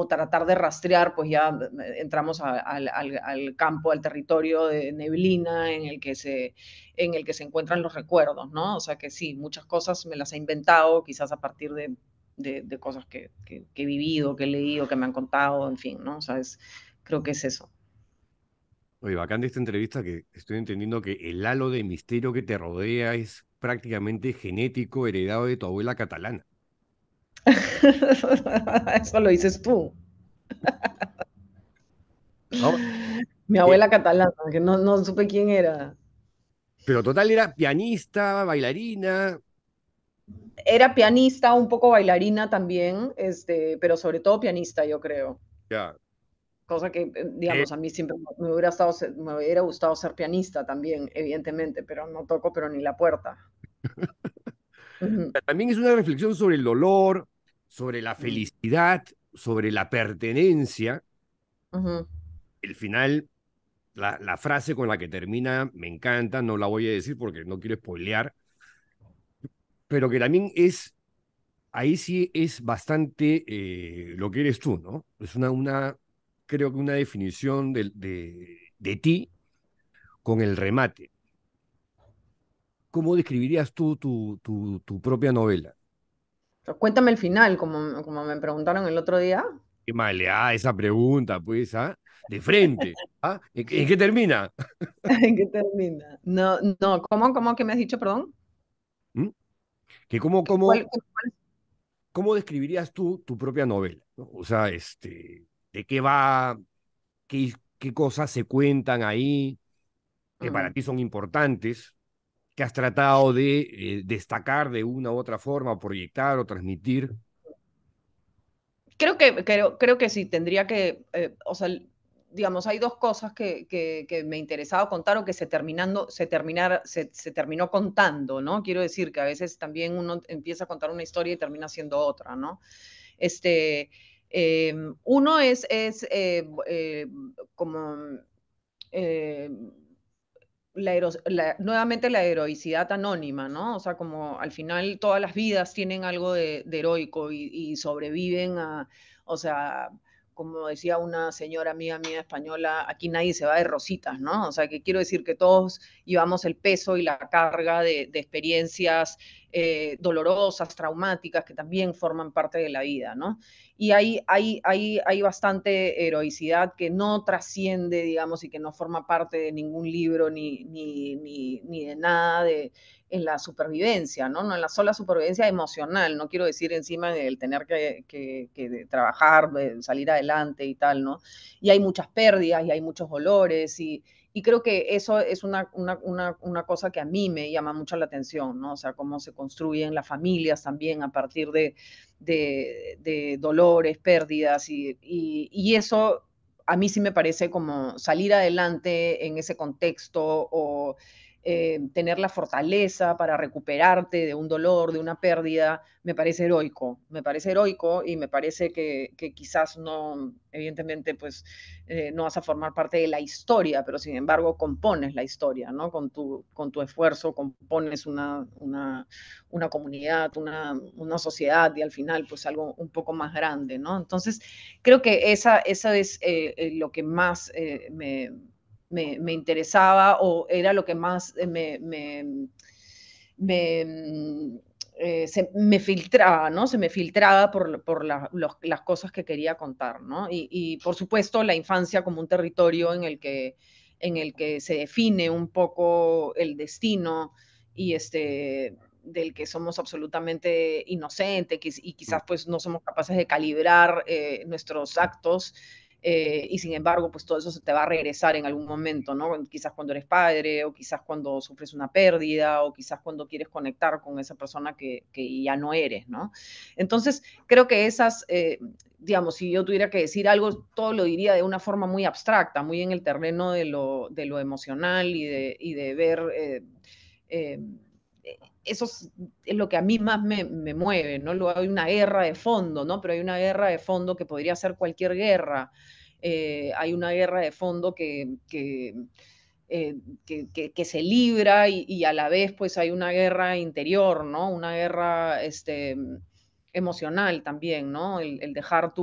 tratar de rastrear, pues ya entramos al campo, al territorio de neblina en el que se encuentran los recuerdos, ¿no? O sea que sí, muchas cosas me las he inventado, quizás a partir de cosas que he vivido, que he leído, que me han contado, en fin, ¿no? O sea, creo que es eso. oye, bacán de esta entrevista que estoy entendiendo que el halo de misterio que te rodea es prácticamente genético, heredado de tu abuela catalana. Eso lo dices tú. ¿No? Mi Eh, abuela catalana, que no supe quién era. pero total era pianista, bailarina, Era pianista, un poco bailarina también, pero sobre todo pianista, yo creo. ya. Cosa que, Eh, digamos, a mí siempre me hubiera gustado ser pianista también, evidentemente, pero no toco, pero ni la puerta. Ujú, también es una reflexión sobre el dolor, sobre la ujú, felicidad, sobre la pertenencia. ujú. El final, la frase con la que termina me encanta, no la voy a decir porque no quiero spoilear, pero que también es, ahí sí es bastante lo que eres tú, ¿no? Es creo que una definición de ti con el remate. ¿Cómo describirías tú tu propia novela? Cuéntame el final, como me preguntaron el otro día. Qué maleada esa pregunta, pues, ¿ah? de frente. ¿Ah? ¿En qué termina? ¿En qué termina? No, no, ¿cómo que me has dicho, perdón? ¿Mm? Que cómo, ¿Cuál, cómo, cuál- ¿Cómo describirías tú tu propia novela? ¿No? O sea, ¿de qué va? ¿Qué cosas se cuentan ahí que para Mm. ti son importantes? ¿Que has tratado de destacar de una u otra forma, proyectar o transmitir? Creo que sí, tendría que, o sea, digamos, hay dos cosas que me interesaba contar o que se terminó contando, ¿no? Quiero decir que a veces también uno empieza a contar una historia y termina siendo otra, ¿no? Este, uno como eh, nuevamente la heroicidad anónima, ¿no? O sea, como al final todas las vidas tienen algo de heroico y sobreviven a, o sea, como decía una señora amiga mía española, aquí nadie se va de rositas, ¿no? O sea, que quiero decir que todos llevamos el peso y la carga de experiencias dolorosas, traumáticas, que también forman parte de la vida, ¿no? Y hay bastante heroicidad que no trasciende, digamos, y que no forma parte de ningún libro ni de nada en la supervivencia, ¿no? No en la sola supervivencia emocional, no quiero decir encima del tener que trabajar, salir adelante y tal, ¿no? Y hay muchas pérdidas y hay muchos dolores y creo que eso es una cosa que a mí me llama mucho la atención, ¿no? O sea, cómo se construyen las familias también a partir de dolores, pérdidas, y eso a mí sí me parece como salir adelante en ese contexto o tener la fortaleza para recuperarte de un dolor, de una pérdida, me parece heroico y me parece que quizás no, evidentemente, pues no vas a formar parte de la historia, pero sin embargo compones la historia, ¿no? Con tu esfuerzo compones una comunidad, una sociedad y al final pues algo un poco más grande, ¿no? Entonces creo que esa es lo que más me interesaba o era lo que más me me filtraba, ¿no? Se me filtraba por las cosas que quería contar, ¿no? Y, por supuesto la infancia como un territorio en el que se define un poco el destino y del que somos absolutamente inocentes y Mm. quizás pues no somos capaces de calibrar nuestros actos y sin embargo, pues todo eso se te va a regresar en algún momento, ¿no? Quizás cuando eres padre, o quizás cuando sufres una pérdida, o quizás cuando quieres conectar con esa persona que ya no eres, ¿no? Entonces, creo que digamos, si yo tuviera que decir algo, todo lo diría de una forma muy abstracta, muy en el terreno de lo emocional y de ver... eh, eso es lo que a mí más me mueve, ¿no? Luego hay una guerra de fondo, ¿no? Pero hay una guerra de fondo que podría ser cualquier guerra. Hay una guerra de fondo que se libra y a la vez pues hay una guerra interior, ¿no? Una guerra emocional también, ¿no? El dejar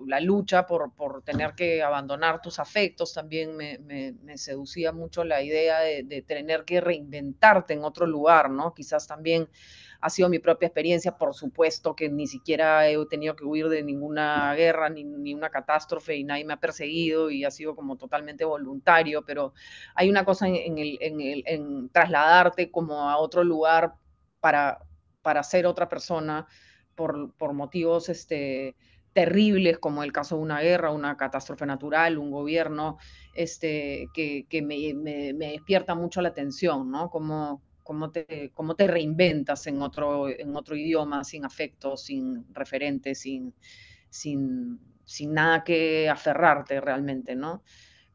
la lucha por tener que abandonar tus afectos también me seducía mucho la idea de tener que reinventarte en otro lugar, ¿no? Quizás también ha sido mi propia experiencia, por supuesto que ni siquiera he tenido que huir de ninguna guerra ni una catástrofe y nadie me ha perseguido y ha sido como totalmente voluntario, pero hay una cosa en trasladarte como a otro lugar para, para ser otra persona por motivos terribles como el caso de una guerra, una catástrofe natural, un gobierno, que me despierta mucho la atención, ¿no? Cómo te reinventas en otro idioma, sin afecto, sin referentes, sin nada que aferrarte realmente, ¿no?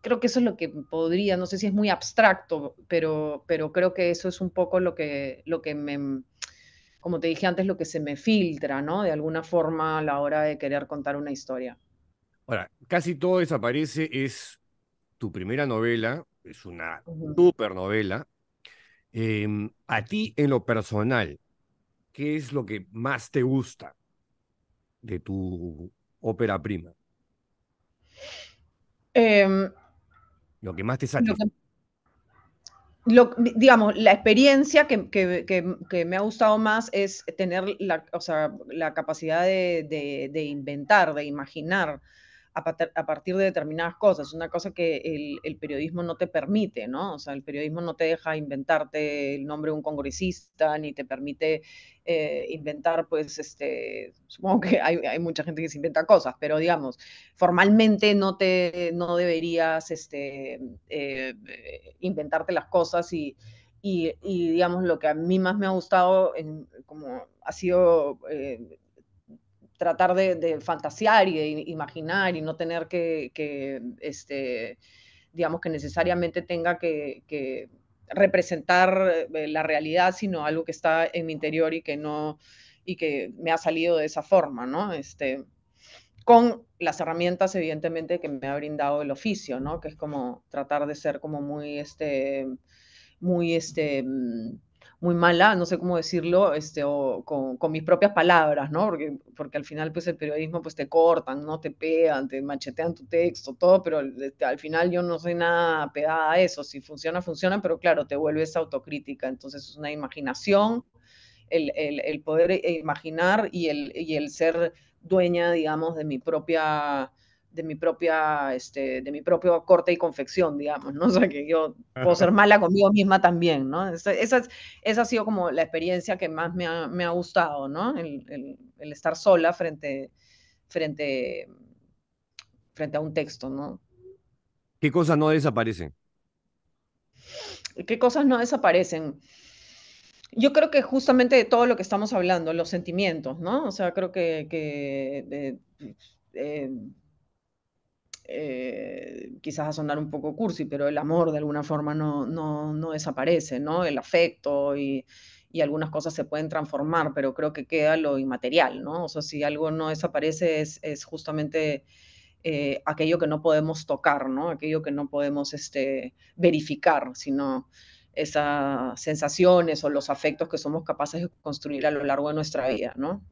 Creo que eso es lo que podría, no sé si es muy abstracto, pero creo que eso es un poco lo que como te dije antes, lo que se me filtra, ¿no? De alguna forma a la hora de querer contar una historia. Ahora, casi todo desaparece es tu primera novela, es una Ujú. super novela. A ti, en lo personal, ¿qué es lo que más te gusta de tu ópera prima? Em, Lo que más te lo satisface. que digamos, la experiencia que me ha gustado más es tener o sea, la capacidad de inventar, de imaginar a partir de determinadas cosas, una cosa que el periodismo no te permite, ¿no? O sea, el periodismo no te deja inventarte el nombre de un congresista, ni te permite inventar, pues, supongo que hay mucha gente que se inventa cosas, pero digamos, formalmente no deberías inventarte las cosas y, digamos, lo que a mí más me ha gustado como ha sido tratar de fantasear y de imaginar y no tener digamos, que necesariamente tenga que representar la realidad, sino algo que está en mi interior y que no, y que me ha salido de esa forma, ¿no? Con las herramientas, evidentemente, que me ha brindado el oficio, ¿no? Que es como tratar de ser como muy, muy mala, no sé cómo decirlo, o con mis propias palabras, ¿no? Porque al final, pues, el periodismo, pues, te cortan, ¿no? Te pegan, te machetean tu texto, todo, pero al final yo no soy nada pegada a eso. Si funciona, funciona, pero claro, te vuelves autocrítica. Entonces, es una imaginación, el poder imaginar y el ser dueña, digamos, de mi propio corte y confección, digamos, ¿no? O sea, que yo puedo ser mala conmigo misma también, ¿no? Esa ha sido como la experiencia que más me ha gustado, ¿no? El estar sola frente a un texto, ¿no? ¿Qué cosas no desaparecen? ¿Qué cosas no desaparecen? Yo creo que justamente de todo lo que estamos hablando, los sentimientos, ¿no? O sea, creo que eh, quizás a sonar un poco cursi, pero el amor de alguna forma no desaparece, ¿no? El afecto y algunas cosas se pueden transformar, pero creo que queda lo inmaterial, ¿no? O sea, si algo no desaparece es justamente aquello que no podemos tocar, ¿no? Aquello que no podemos verificar, sino esas sensaciones o los afectos que somos capaces de construir a lo largo de nuestra vida, ¿no?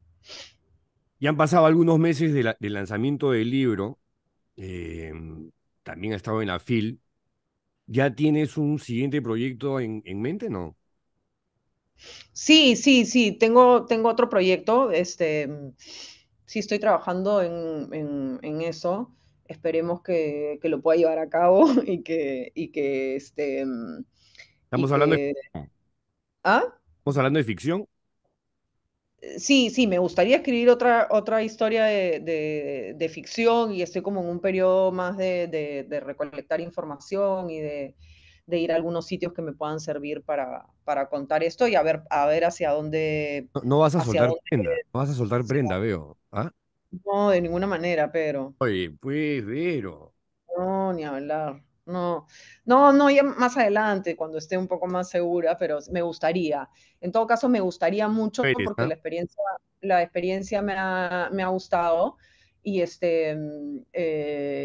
Ya han pasado algunos meses del lanzamiento del libro, eh, también ha estado en la FIL. ¿Ya tienes un siguiente proyecto en mente, no? Sí, sí, sí, tengo otro proyecto, sí estoy trabajando en eso, esperemos que lo pueda llevar a cabo y Estamos hablando de, que, ¿ah? estamos hablando de ficción. Sí, sí, me gustaría escribir otra historia de ficción y estoy como en un periodo más de recolectar información y de ir a algunos sitios que me puedan servir para contar esto y a ver No, no vas a hacia soltar dónde. prenda, no vas a soltar prenda, veo. ¿Ah? No, de ninguna manera, Pedro. Oye, pues, Vero. No, ni hablar. No, no, no, ya más adelante, cuando esté un poco más segura, pero me gustaría. En todo caso, me gustaría mucho Eres, porque ¿ah? la experiencia me ha gustado y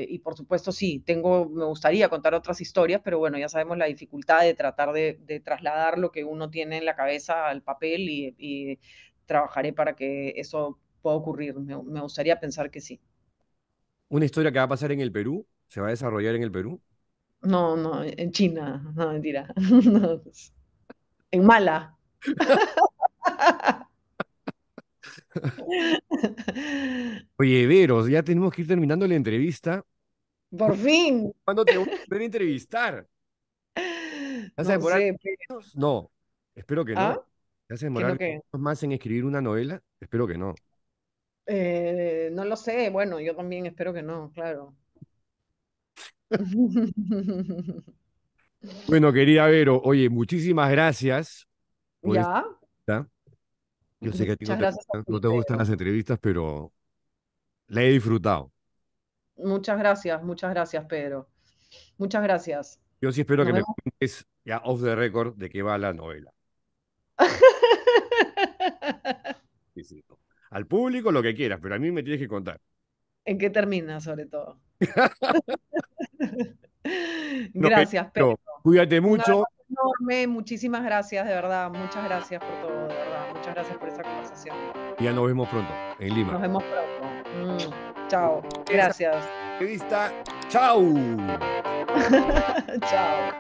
y por supuesto sí, me gustaría contar otras historias, pero bueno, ya sabemos la dificultad de tratar de trasladar lo que uno tiene en la cabeza al papel y trabajaré para que eso pueda ocurrir. Me gustaría pensar que sí. Una historia que va a pasar en el Perú, se va a desarrollar en el Perú. No, no, en China, no, mentira. No, en Mala. Oye, Vero, ya tenemos que ir terminando la entrevista. Por fin. ¿Cuándo te voy a volver a entrevistar? ¿Vas a No demorar sé, años? No, espero que no. ¿ah? ¿Te vas a ¿Qué es demorar lo que? años más en escribir una novela? Espero que no. No lo sé, bueno, yo también espero que no, claro. Bueno, querida Vero, oye, muchísimas gracias por esta Ya, entrevista. Yo sé que a ti muchas gracias a no ti, te gustan Pedro. las entrevistas, pero la he disfrutado. Muchas gracias, Pedro. Muchas gracias. Yo sí espero que Nos me vemos. cuentes ya off the record de qué va la novela. Sí, sí, no. Al público lo que quieras, pero a mí me tienes que contar. ¿En qué termina, sobre todo? No, Gracias, pero Pedro. cuídate Un mucho abrazo enorme, muchísimas gracias, de verdad. Muchas gracias por todo, de verdad. Muchas gracias por esta conversación. y ya nos vemos pronto en Lima. Nos vemos pronto. Chao. Esa Gracias. entrevista, chao. Chao.